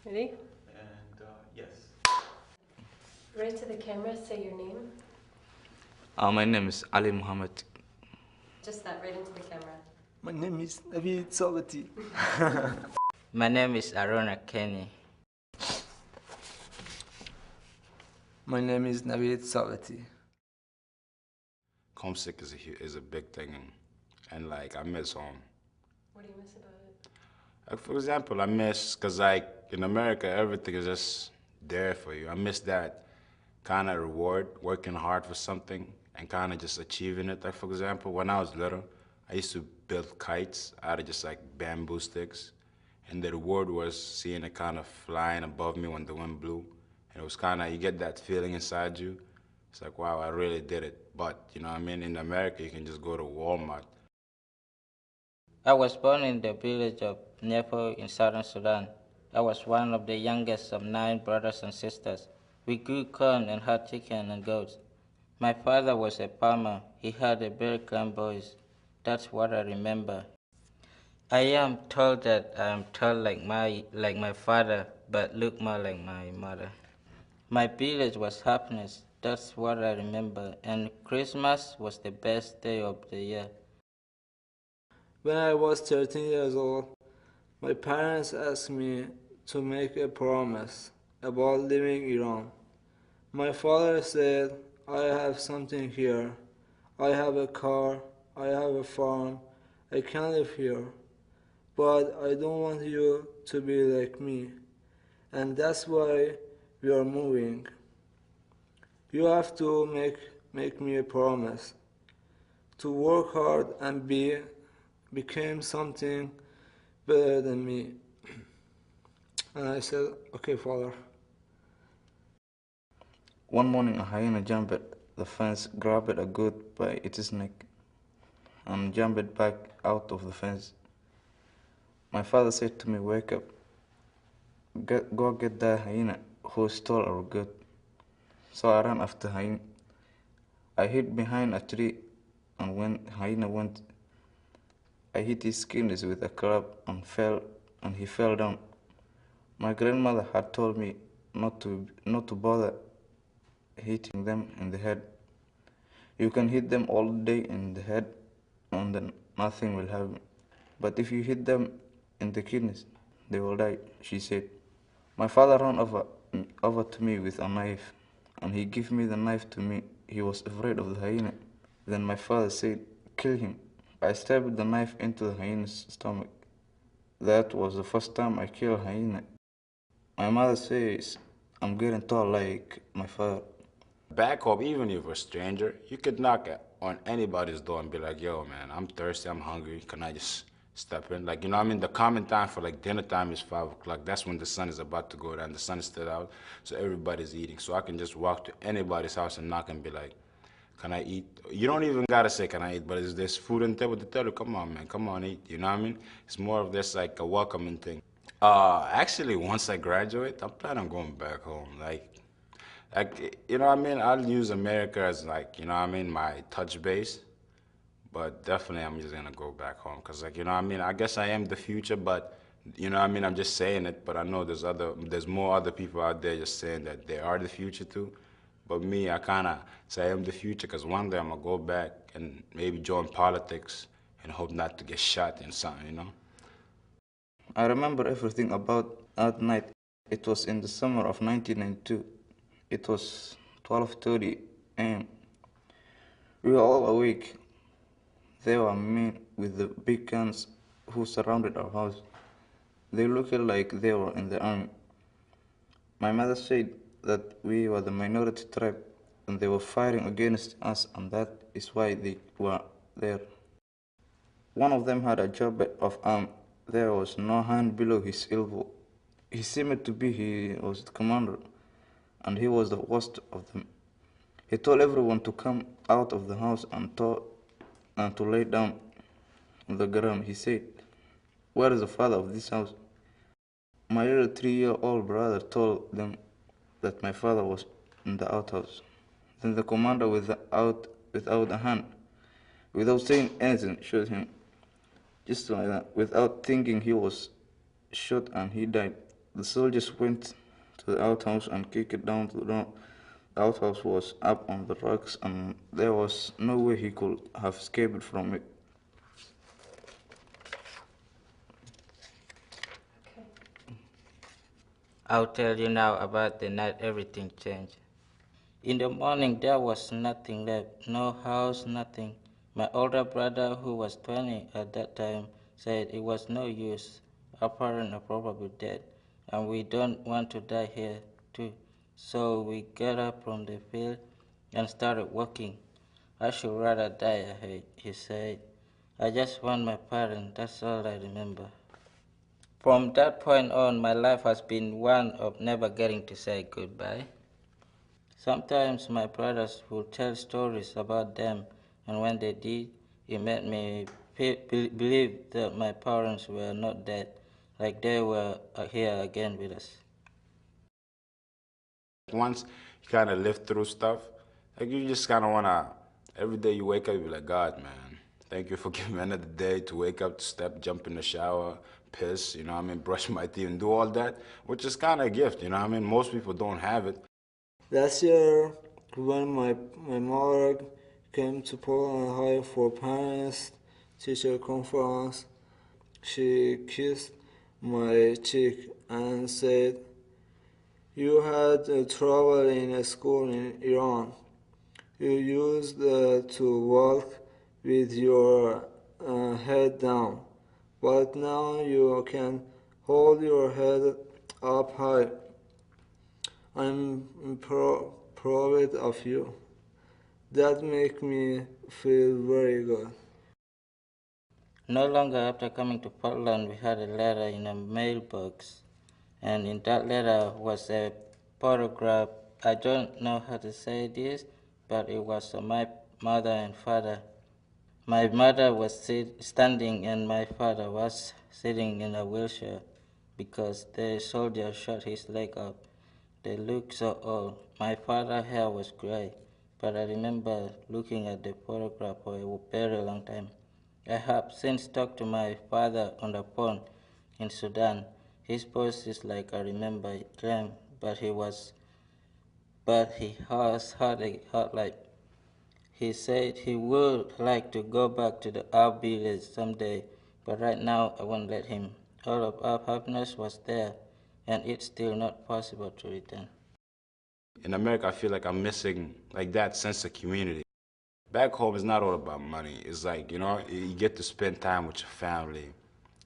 Ready? And yes. Right to the camera, say your name. My name is Ali Muhammad. Just that, right into the camera. My name is David Salvati. My name is Arona Kenny. My name is Navid Salvati. Homesick is a big thing, and like I miss home. What do you miss about it? Like, for example, I miss, cause like in America everything is just there for you. I miss that kind of reward, working hard for something and kind of just achieving it. Like for example, when I was little, I used to build kites out of just like bamboo sticks, and the reward was seeing it kind of flying above me when the wind blew, and it was kind of, you get that feeling inside you. It's like, wow, I really did it. But you know what I mean, in America you can just go to Walmart. I was born in the village of Nepo in southern Sudan. I was one of the youngest of 9 brothers and sisters. We grew corn and had chicken and goats. My father was a farmer. He had a very calm voice. That's what I remember. I am told that I am tall like my father, but look more like my mother. My village was happiness. That's what I remember. And Christmas was the best day of the year. When I was 13 years old, my parents asked me to make a promise about leaving Iran. My father said, I have something here. I have a car, I have a farm, I can live here. But I don't want you to be like me. And that's why we are moving. You have to make me a promise to work hard and become something better than me. And I said, okay, father. One morning, a hyena jumped the fence, grabbed a goat by its neck, and jumped back out of the fence. My father said to me, wake up, go get that hyena who stole our goat. So I ran after hyena. I hid behind a tree, and when hyena went, I hit his kidneys with a club and he fell down. My grandmother had told me not to bother hitting them in the head. You can hit them all day in the head and then nothing will happen. But if you hit them in the kidneys, they will die, she said. My father ran over to me with a knife, and he gave me the knife to me. He was afraid of the hyena. Then my father said, kill him. I stabbed the knife into the hyena's stomach. That was the first time I killed a hyena. My mother says I'm getting tall like my father. Back home, even if you're a stranger, you could knock on anybody's door and be like, yo, man, I'm thirsty, I'm hungry, can I just step in? Like, you know what I mean? The common time for like dinner time is 5 o'clock. That's when the sun is about to go down. The sun is still out, so everybody's eating. So I can just walk to anybody's house and knock and be like, can I eat? You don't even gotta say, can I eat? But there's food on the table to tell you, come on, man, come on, eat. You know what I mean? It's more of this like a welcoming thing. Actually, once I graduate, I'm planning on going back home. Like, you know what I mean? I'll use America as like, you know what I mean, my touch base. But definitely I'm just gonna go back home. Cause like, you know what I mean? I guess I am the future, but you know what I mean? I'm just saying it, but I know there's more other people out there just saying that they are the future too. But me, I kinda say I am the future because one day I'm gonna go back and maybe join politics and hope not to get shot in something, you know? I remember everything about that night. It was in the summer of 1992. It was 12:30 a.m. We were all awake. There were men with the big guns who surrounded our house. They looked like they were in the army. My mother said that we were the minority tribe and they were fighting against us, and that is why they were there. One of them had a job of arm. There was no hand below his elbow. He seemed to be he was the commander, and he was the worst of them. He told everyone to come out of the house and to lay down on the ground. He said, where is the father of this house? My little 3-year-old brother told them that my father was in the outhouse. Then the commander without a hand, without saying anything, shot him. Just like that, without thinking, he was shot and he died. The soldiers went to the outhouse and kicked it down to the ground. The outhouse was up on the rocks, and there was no way he could have escaped from it. Okay. I'll tell you now about the night everything changed. In the morning, there was nothing left, no house, nothing. My older brother, who was 20 at that time, said it was no use. Our parents are probably dead, and we don't want to die here, too. So we got up from the field and started walking. I should rather die ahead, he said. I just want my parents, that's all I remember. From that point on, my life has been one of never getting to say goodbye. Sometimes my brothers would tell stories about them, and when they did, it made me believe that my parents were not dead, like they were here again with us. Once you kind of live through stuff, like you just kind of want to, every day you wake up, you be like, God, man, thank you for giving me another day to wake up, to step, jump in the shower, piss, you know what I mean, brush my teeth and do all that, which is kind of a gift, you know what I mean? Most people don't have it. Last year, when my mother came to Poland High for parents teacher conference, she kissed my cheek and said, "You had trouble in school in Iran. You used to walk with your head down, but now you can hold your head up high. I'm proud of you. That makes me feel very good." No longer after coming to Portland, we had a letter in a mailbox, and in that letter was a photograph. I don't know how to say this, but it was of my mother and father. My mother was standing, and my father was sitting in a wheelchair because the soldier shot his leg off. They looked so old. My father's hair was gray, but I remember looking at the photograph for a very long time. I have since talked to my father on the phone in Sudan. His voice is like I remember him, but he has had a hard life. He said he would like to go back to our village someday, but right now I won't let him. All of our happiness was there, and it's still not possible to return. In America, I feel like I'm missing like that sense of community. Back home, it's not all about money. It's like, you know, you get to spend time with your family,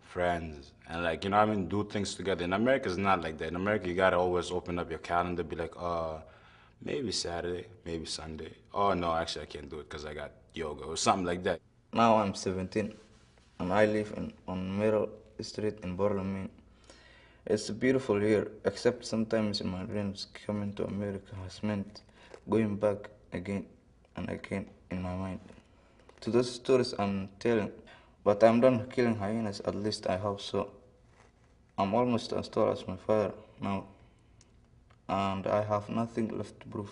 friends, and like, you know what I mean, do things together. In America, it's not like that. In America, you gotta always open up your calendar, be like, maybe Saturday, maybe Sunday. Oh, no, actually, I can't do it because I got yoga or something like that. Now I'm 17, and I live on Middle Street in Portland. It's beautiful here, except sometimes in my dreams, coming to America has meant going back again and again in my mind to those stories I'm telling. But I'm done killing hyenas, at least I hope so. I'm almost as tall as my father now, and I have nothing left to prove.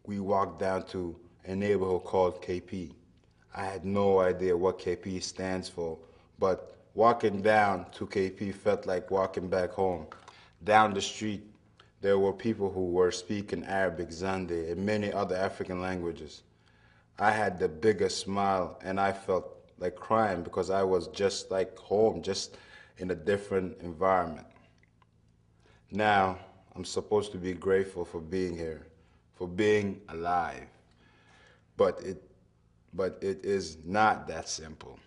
We walked down to a neighborhood called KP. I had no idea what KP stands for, but walking down to KP felt like walking back home. Down the street, there were people who were speaking Arabic, Zande, and many other African languages. I had the biggest smile, and I felt like crying because I was just like home, just in a different environment. Now, I'm supposed to be grateful for being here, for being alive. But it is not that simple.